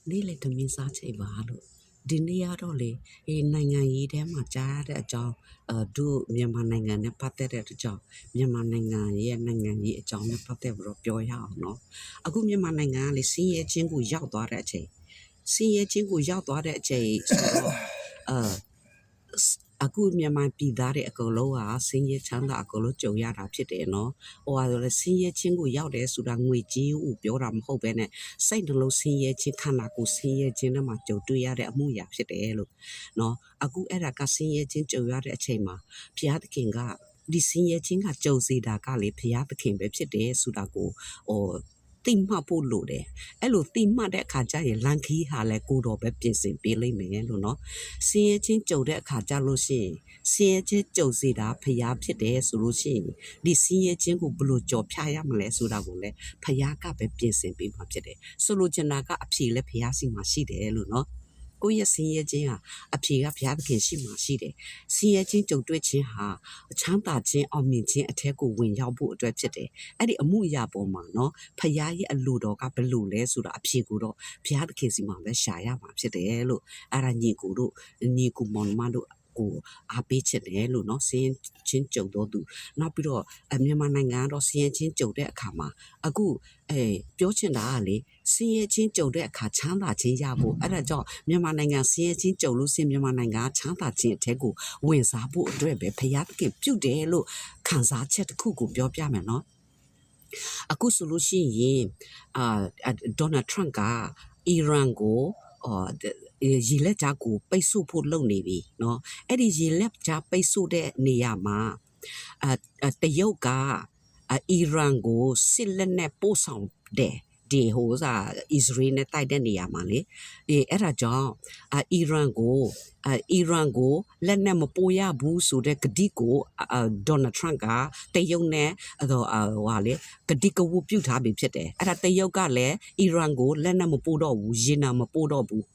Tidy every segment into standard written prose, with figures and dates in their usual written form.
နေ့လေသမင်းစားချိန်ပါလို့ဒီနေ့ရတော့လေနိုင်ငံရေးထဲမှာကြားရတဲ့အကြောင်းတို့မြန်မာနိုင်ငံနဲ့ပတ်သက်တဲ့အကြောင်းမြန်မာနိုင်ငံရဲ့နိုင်ငံရေးအကြောင်းနဲ့ပတ်သက်ပြီးတော့ပြောရအောင်နော်အခုမြန်မာနိုင်ငံကလေစင်းရဲချင်းကိုရောက်သွားတဲ့အချိန်စင်းရဲချင်းကိုရောက်သွားတဲ့အချိန်ဆိုတော့အခုမြန်မာပြည်သားတွေအကုန်လုံးကစင်းရဲချမ်းသာအကုန်လုံးကြုံရတာဖြစ်တယ်နော်ဟိုဟာဆိုလေစင်းရဲချင်းကိုရောက်တယ်ဆိုတာငွေကြေးကိုပြောတာမဟုတ်ဘဲနဲ့စိတ်နှလုံးဆင်းရဲခြင်းခန္ဓာကိုယ်ဆင်းရဲခြင်းနဲ့မှကြုံတွေ့ရတဲ့အမှုရာဖြစ်တယ်လို့နော်အခုအဲ့ဒါကဆင်းရဲခြင်းကြုံရတဲ့အချိန်မှာဘုရားသခင်ကဒီဆင်းရဲခြင်းကကြုံစေတာကလေဘုရားသခင်ပဲဖြစ်တယ်ဆိုတာကိုတိမှတ်ဖို့လိုတယ်အဲ့လိုတိမှတ်တဲ့အခါကျရင်လန်ခီဟာလည်းကိုတော်ပဲပြင်ဆင်ပေးလိမ့်မယ်လို့နော်ဆင်းရဲခြင်းကြုံတဲ့အခါကျလို့ရှိရင်ဆင်းရဲခြင်းကြုံစေတာဘုရားဖြစ်တယ်ဆိုလို့ရှိရင်ဒီဆင်းရဲခြင်းကိုဘယ်လိုကြော်ဖြတ်ရမလဲဆိုတာကိုလည်းဘုရားကပဲပြင်ဆင်ပေးမှာဖြစ်တယ်ဆိုလိုချင်တာကအဖြေလည်းဘုရားရှိမှရှိတယ်လို့နော်ကိုယ့်ရဲ့ဆင်းရဲခြင်းဟာအဖြေကဘုရားသခင်ရှိမှရှိတယ်ဆင်းရဲခြင်းကြုံတွေ့ခြင်းဟာချမ်းသာခြင်းအောင်မြင်ခြင်းအထက်ကိုဝင်ရောက်ဖို့အတွက်ဖြစ်တယ်အဲ့ဒီအမှုအရာပေါ်မှာနော်ဘုရားရဲ့အလိုတော်ကဘယ်လိုလဲဆိုတာအဖြေကိုတော့ဘုရားသခင်စီမှာပဲရှာရမှာဖြစ်တယ်လို့အဲ့ဒါညီကိုတို့ညီကိုမောင်မတို့ကိုအားပေးချင်တယ်လို့เนาะစင်းချင်းကြုံတော့သူနောက်ပြီးတော့မြန်မာနိုင်ငံကတော့စင်းချင်းကြုံတဲ့အခါမှာအခုပြောချင်တာကလေစင်းချင်းကြုံတဲ့အခါချမ်းသာခြင်းရဖို့အဲ့ဒါကြောင့်မြန်မာနိုင်ငံစင်းချင်းကြုံလို့စင်မြန်မာနိုင်ငံချမ်းသာခြင်းအထက်ကိုဝင်စားဖို့အတွက်ပဲဖျားသခင်ပြုတယ်လို့ခံစားချက်တစ်ခုကိုပြောပြမယ်เนาะအခုဆိုလို့ရှိရင်ဒေါ်နယ်ထရန့်ကအီရန်ကိုရေလက်ကြားကိုပိတ်ဆို့ဖို့လုပ်နေပြီเนาะအဲ့ဒီရေလက်ကြားပိတ်ဆို့တဲ့နေရာမှာတရုတ်ကအီရန်ကိုစစ်လက်နဲ့ပို့ဆောင်တယ်ဒီဟိုစားအစ္စရေးနဲ့တိုက်တဲ့နေရာမှာလေအဲ့ဒါကြောင့်အီရန်ကိုလက်နဲ့မပို့ရဘူးဆိုတဲ့ကတိကိုဒေါ်နယ်ထရန့်ကတရုတ်နဲ့ဟာလေကတိကဝတ်ပြုထားပြီးဖြစ်တယ်အဲ့ဒါတရုတ်ကလည်းအီရန်ကိုလက်နဲ့မပို့တော့ဘူးရေနံမပို့တော့ဘူး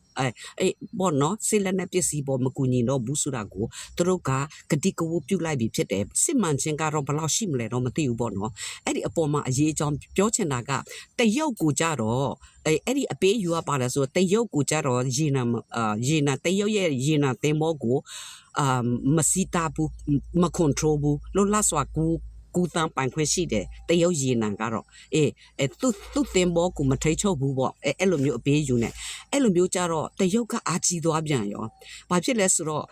ဘောနော်စစ်လက်နဲ့ပစ္စည်းပေါ်မကူညီတော့ဘူးဆိုတာကိုသူတို့ကကတိကဝတ်ပြုလိုက်ပြီးဖြစ်တယ်စစ်မှန်ခြင်းကတော့ဘယ်လောက်ရှိမလဲတော့မသိဘူးပေါ့နော်အဲ့ဒီအပေါ်မှာအရေးအကြောင်းပြောချင်တာကတရုတ်ကိုကြတော့အဲ့ဒီအပေးယူရပါတယ်ဆိုတရုတ်ကိုကြတော့ရေနံတရုတ်ရဲ့ရေနံသင်္ဘောကိုမစီတာဘူးမကွန်ထရိုဘူးလို့လဆွာကူတန်းပိုင်ခွင့်ရှိတယ်တရုတ်ရေနံကတော့သူ့သင်္ဘောကိုမထိချုပ်ဘူးပေါ့အဲ့လိုမျိုးအပေးယူနေအဲ့လိုမျိုးကြတော့တရုတ်ကအာကြီးသွားပြန်ရောဘာဖြစ်လဲဆိုတော့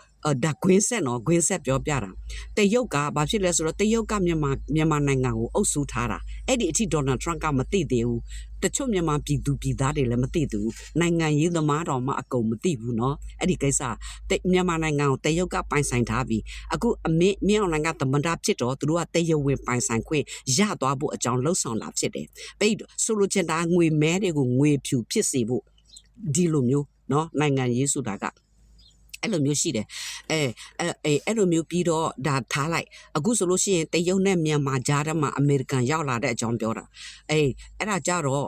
ဒါဂွင်းဆက်ပြောပြတာတရုတ်ကဘာဖြစ်လဲဆိုတော့တရုတ်ကမြန်မာနိုင်ငံကိုအုပ်စုထားတာအဲ့ဒီအထိဒေါ်နယ်ထရန့်ကမသိသေးဘူးတချို့မြန်မာပြည်သူပြည်သားတွေလည်းမသိသေးဘူးနိုင်ငံရေးသမားတော်မှအကုန်မသိဘူးเนาะအဲ့ဒီကိစ္စမြန်မာနိုင်ငံကိုတရုတ်ကပိုင်ဆိုင်ထားပြီးအခုမင်းအောင်လှိုင်ကသမ္မတဖြစ်တော့သူတို့ကတရုတ်ဝင်ပိုင်ဆိုင်ခွင့်ရသွားဖို့အကြောင်းလှုံ့ဆော်လာဖြစ်တယ်ပြီးဆိုလိုချင်တာငွေမဲတွေကိုငွေဖြူဖြစ်စေဖို့ဒီလိုမျိုးเนาะနိုင်ငံရေးဆိုတာကအဲ့လိုမျိုးရှိတယ်အဲ့လိုမျိုးပြီးတော့ဒါထားလိုက်အခုဆိုလို့ရှိရင်တရုတ်နဲ့မြန်မာကြားထဲမှာအမေရိကန်ရောက်လာတဲ့အကြောင်းပြောတာအဲ့ဒါကြတော့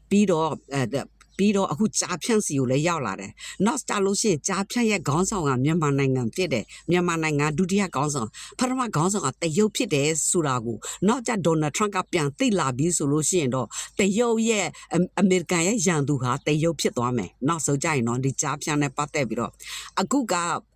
ပြီးတော့အခုကြားဖြန့်စီကိုလည်းရောက်လာတယ်။နောက်ကြလို့ရှိရင်ကြားဖြန့်ရဲ့ခေါင်းဆောင်ကမြန်မာနိုင်ငံဖြစ်တယ်။မြန်မာနိုင်ငံဒုတိယခေါင်းဆောင်ပထမခေါင်းဆောင်ကတရုတ်ဖြစ်တယ်ဆိုတာကိုနောက်ကြဒေါ်နယ်ထရန့်ကပြန်သိလာပြီးဆိုလို့ရှိရင်တော့တရုတ်ရဲ့အမေရိကန်ရဲ့ရန်သူဟာတရုတ်ဖြစ်သွားမယ်။နောက်ဆုံးကြရင်တော့ဒီကြားဖြန့်နဲ့ပတ်သက်ပြီးတော့အခုက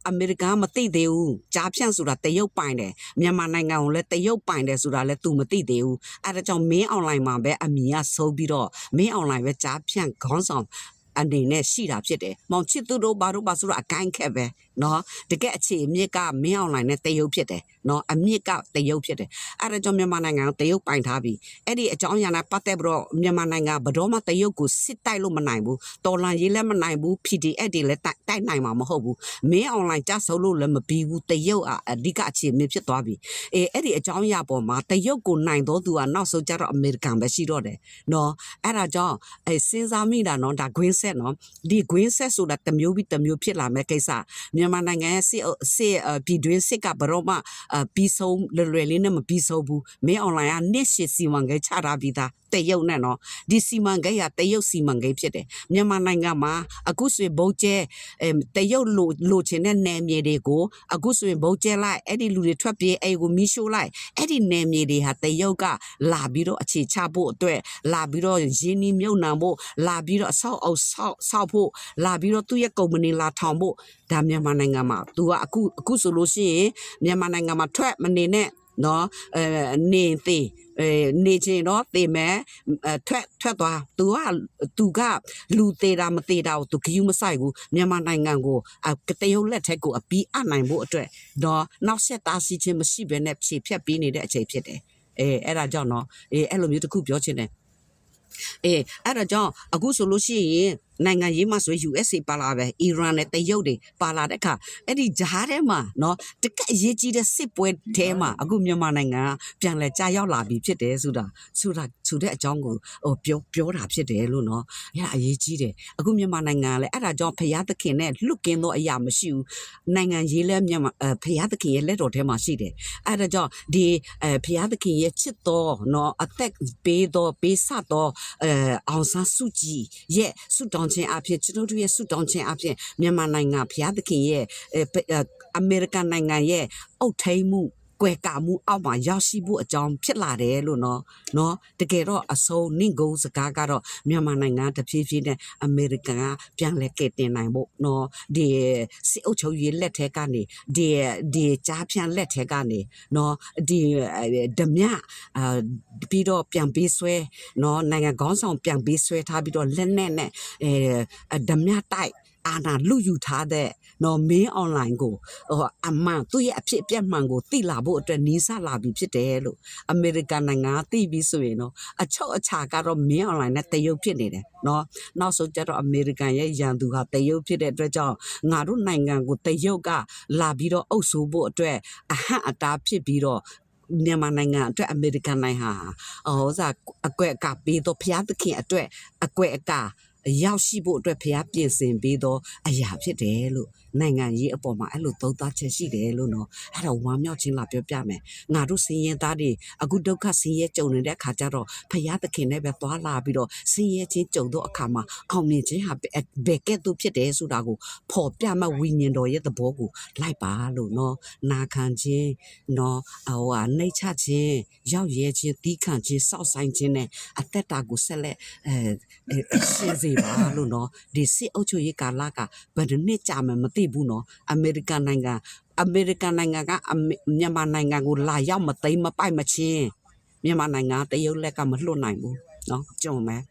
အမေရိကန်မသိသေးဘူးကြားဖြန့်ဆိုတာတရုတ်ပိုင်တယ်မြန်မာနိုင်ငံကိုလည်းတရုတ်ပိုင်တယ်ဆိုတာလည်း तू မသိသေးဘူးအဲဒါကြောင့်မင်းအွန်လိုင်းမှာပဲအမီကဆုံးပြီးတော့မင်းအွန်လိုင်းပဲကြားဖြန့်ခေါင်းဆောင်အနေနဲ့ရှိတာဖြစ်တယ်မောင်ချစ်သူတို့ဘာဆိုတော့အကိုင်းခက်ပဲเนาะတကယ်အခြေအမြစ်ကမင်းအွန်လိုင်းနဲ့တရုတ်ဖြစ်တယ်เนาะအမြစ်ကတရုတ်ဖြစ်တယ်အဲဒါကြောင့်မြန်မာနိုင်ငံကိုတရုတ်ပိုင်ထားပြီးအဲ့ဒီအကြောင်းအရာနဲ့ပတ်သက်ပြီးတော့မြန်မာနိုင်ငံဘယ်တော့မှတရုတ်ကိုစစ်တိုက်လို့မနိုင်ဘူးတော်လန်ရေးလည်းမနိုင်ဘူး PDF တွေလည်းတိုက်နိုင်မှာမဟုတ်ဘူးမင်းအွန်လိုင်းကြဆုပ်လို့လည်းမပြီးဘူးတရုတ်အဓိကအခြေအမြစ်ဖြစ်သွားပြီအဲ့ဒီအကြောင်းအရာပေါ်မှာတရုတ်ကိုနိုင်တော့သူကနောက်ဆုံးကျတော့အမေရိကန်ပဲရှိတော့တယ်เนาะအဲ့ဒါကြောင့်စဉ်းစားမိတာเนาะဒါ green set เนาะဒီ green set ဆိုတာတစ်မျိုးပြီးတစ်မျိုးဖြစ်လာမဲ့ကိစ္စမြ မြန်မာနိုင်ငံရဲ့စစ်ပြည်တွင်းစစ်ကဘရောမပြီးဆုံးလွယ်လေးနဲ့မပြီးဆုံးဘူးမင်းအွန်လိုင်းကနှစ်ရှည်စီမံကိန်းချထားပြီးသားတရုတ်နဲ့နော်ဒီစီမံကိန်းကတရုတ်စီမံကိန်းဖြစ်တယ်မြန်မာနိုင်ငံမှာအခုဆိုရင်ဘုံကျဲတရုတ်လိုချင်တဲ့နယ်မြေတွေကိုအခုဆိုရင်ဘုံကျဲလိုက်အဲ့ဒီလူတွေထွက်ပြေးအဲ့ကိုမီးရှို့လိုက်အဲ့ဒီနယ်မြေတွေဟာတရုတ်ကလာပြီးတော့အခြေချဖို့အတွက်လာပြီးတော့ရင်းနှီးမြုပ်နှံဖို့လာပြီးတော့ဆောက်ဖို့လာပြီးတော့သူ့ရဲ့ကုမ္ပဏီလာထောင်ဖို့ဒါမြန်မာနိုင်ငံမှာ तू ကအခုဆိုလို့ရှိရင်မြန်မာနိုင်ငံမှာထွက်မနေနဲ့နော်နေသေးနေချင်တော့တေမဲထွက်သွား तू ကလူသေးတာမသေးတာကို तू ဂယူမဆိုင်ဘူးမြန်မာနိုင်ငံကိုတရုတ်လက်ထက်ကိုအပြီးအနိုင်ဖို့အတွက်တော့နောက်ဆက်တားဆီးခြင်းမရှိဘဲနဲ့ဖြည့်ဖြတ်ပေးနေတဲ့အချိန်ဖြစ်တယ်အဲ့ဒါကြောင့်နော်အဲ့လိုမျိုးတစ်ခုပြောချင်တယ်အဲ့ဒါကြောင့်အခုဆိုလို့ရှိရင်နိုင်ငံရေးမှာဆို USA ပါလာပဲအီရန်နဲ့တရုတ်တွေပါလာတဲ့အခါအဲ့ဒီဂျားထဲမှာနော်တကက်အရေးကြီးတဲ့စစ်ပွဲထဲမှာအခုမြန်မာနိုင်ငံကပြန်လဲကြာရောက်လာပြီဖြစ်တယ်ဆိုတာဆိုတဲ့အကြောင်းကိုပြောတာဖြစ်တယ်လို့နော်အဲ့ဒါအရေးကြီးတယ်အခုမြန်မာနိုင်ငံကလည်းအဲ့ဒါကြောင့်ဖယားသခင်နဲ့လွတ်ကင်းသောအရာမရှိဘူးနိုင်ငံရေးလဲမြန်မာဖယားသခင်ရဲ့လက်တော်ထဲမှာရှိတယ်အဲ့ဒါကြောင့်ဒီဖယားသခင်ရဲ့ချစ်တော်နော်အသက်ပေးဆတော့အောင်ဆန်းစုကြည်ရဲ့ဆုတောင်းခြင်းအဖြစ်ကျွန်တော်တို့ရဲ့ဆုတောင်းခြင်းအဖြစ်မြန်မာနိုင်ငံဘုရားသခင်ရဲ့အမေရိကန်နိုင်ငံရဲ့အုတ်ထိန်မှုကွယ်ကာမှုအောက်မှာရောက်ရှိဖို့အကြောင်းဖြစ်လာတယ်လို့နော်တကယ်တော့အဆုံးနင့်ကုန်းစကားကတော့မြန်မာနိုင်ငံတဖြည်းဖြည်းနဲ့အမေရိကန်ကပြန်လဲကဲတင်နိုင်ဖို့နော်ဒီစစ်အုပ်ချုပ်ရေးလက်ထက်ကနေဒီကြားဖြန့်လက်ထက်ကနေနော်ဒီဓမြပြီးတော့ပြန်ပေးဆွဲနော်နိုင်ငံခေါင်းဆောင်ပြန်ပေးဆွဲထားပြီးတော့လက်နဲ့ဓမြတိုက်အာနာလူယူထားတဲ့နော်မင်းအွန်လိုင်းကိုအမှန်သူ့ရဲ့အဖြစ်အပျက်မှန်ကိုသိလာဖို့အတွက်နီးစပ်လာပြီဖြစ်တယ်လို့အမေရိကန်နိုင်ငံသိပြီးဆိုရင်တော့အချုပ်အခြာကတော့မင်းအွန်လိုင်းနဲ့တရုတ်ဖြစ်နေတယ်နော်နောက်ဆုံးကျတော့အမေရိကန်ရဲ့ရန်သူဟာတရုတ်ဖြစ်တဲ့အတွက်ကြောင့်ငါတို့နိုင်ငံကိုတရုတ်ကလာပြီးတော့အုပ်စိုးဖို့အတွက်အဟန့်အတားဖြစ်ပြီးတော့မြန်မာနိုင်ငံအတွက်အမေရိကန်နိုင်ငံဟာအကွက်အကပေးတော့ဖျားသခင်အတွက်အကွက်အကရောက်ရှိဖို့အတွက်ဖျားပြင်ဆင်ပေးတော့အရာဖြစ်တယ်လို့နိုင်ငံရေးအပေါ်မှာအဲ့လိုသုံးသပ်ချက်ရှိတယ်လို့နော်အဲ့တော့ဝမ်းမြောက်ခြင်းလာပြောပြမယ်ငါတို့စင်ရင်သားတွေအခုဒုက္ခဆင်းရဲကြုံနေတဲ့အခါကျတော့ဖျားသခင်နဲ့ပဲသွားလာပြီးတော့ဆင်းရဲခြင်းကြုံတော့အခါမှာအောင်မြင်ခြင်းဟာဘယ်ကဲ့သို့ဖြစ်တယ်ဆိုတာကိုဖော်ပြမဲ့ဝိညာဉ်တော်ရဲ့သဘောကိုလိုက်ပါလို့နော်နာခံခြင်းနော်နှိတ်ချခြင်းရောက်ရဲခြင်းတီးခံခြင်းစောက်ဆိုင်ခြင်းနဲ့အသက်တာကိုဆက်လက်ရှင်းစေပါလို့နော်ဒီစစ်အုပ်ချုပ်ရေးကာလကဘယ်နှစ်ကြာမှမသိဘူးနော်အမေရိကန်နိုင်ငံကမြန်မာနိုင်ငံကိုလာရောက်မသိမ်းမပိုက်မချင်းမြန်မာနိုင်ငံတရုတ်လက်ကမလွတ်နိုင်ဘူးနော်ကြုံမယ်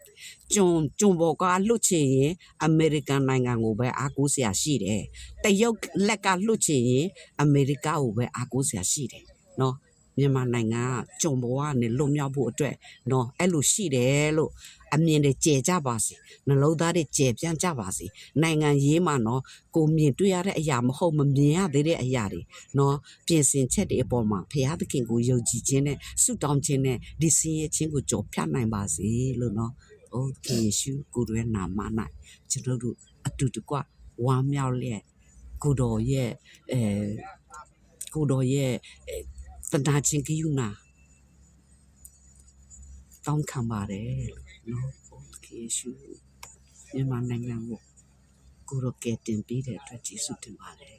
ကြုံဘောကလွတ်ချင်ရင်အမေရိကန်နိုင်ငံကိုပဲအားကိုးစရာရှိတယ်တရုတ်လက်ကလွတ်ချင်ရင်အမေရိကကိုပဲအားကိုးစရာရှိတယ်နော်မြန်မာနိုင်ငံကကြုံဘောကနေလွတ်မြောက်ဖို့အတွက်နော်အဲ့လိုရှိတယ်လို့အမြင်တွေကျဲကြပါစေနှလုံးသားတွေကျဲပြန့်ကြပါစေနိုင်ငံရေးမှာနော်ကိုမြင်တွေ့ရတဲ့အရာမဟုတ်မမြင်ရသေးတဲ့အရာတွေနော်ပြင်ဆင်ချက်တွေအပေါ်မှာဘုရားသခင်ကိုယုံကြည်ခြင်းနဲ့ဆုတောင်းခြင်းနဲ့ဒီစည်းရဲခြင်းကိုကြော်ဖြတ်နိုင်ပါစေလို့နော်โอเคယေရှုကိုယ်ရဲ့နာမ၌ကျွန်တော်တို့အတူတကွဝမ်းမြောက်လျက်ကိုတော်ရဲ့တနာချင်းကယူနာတောင်းခံပါတယ်နော်โอเคယေရှုမြန်မာနိုင်ငံကိုရောကဲတင်ပေးတဲ့အတွက်ကျေးဇူးတင်ပါတယ်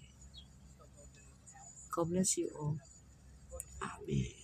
God bless you all amen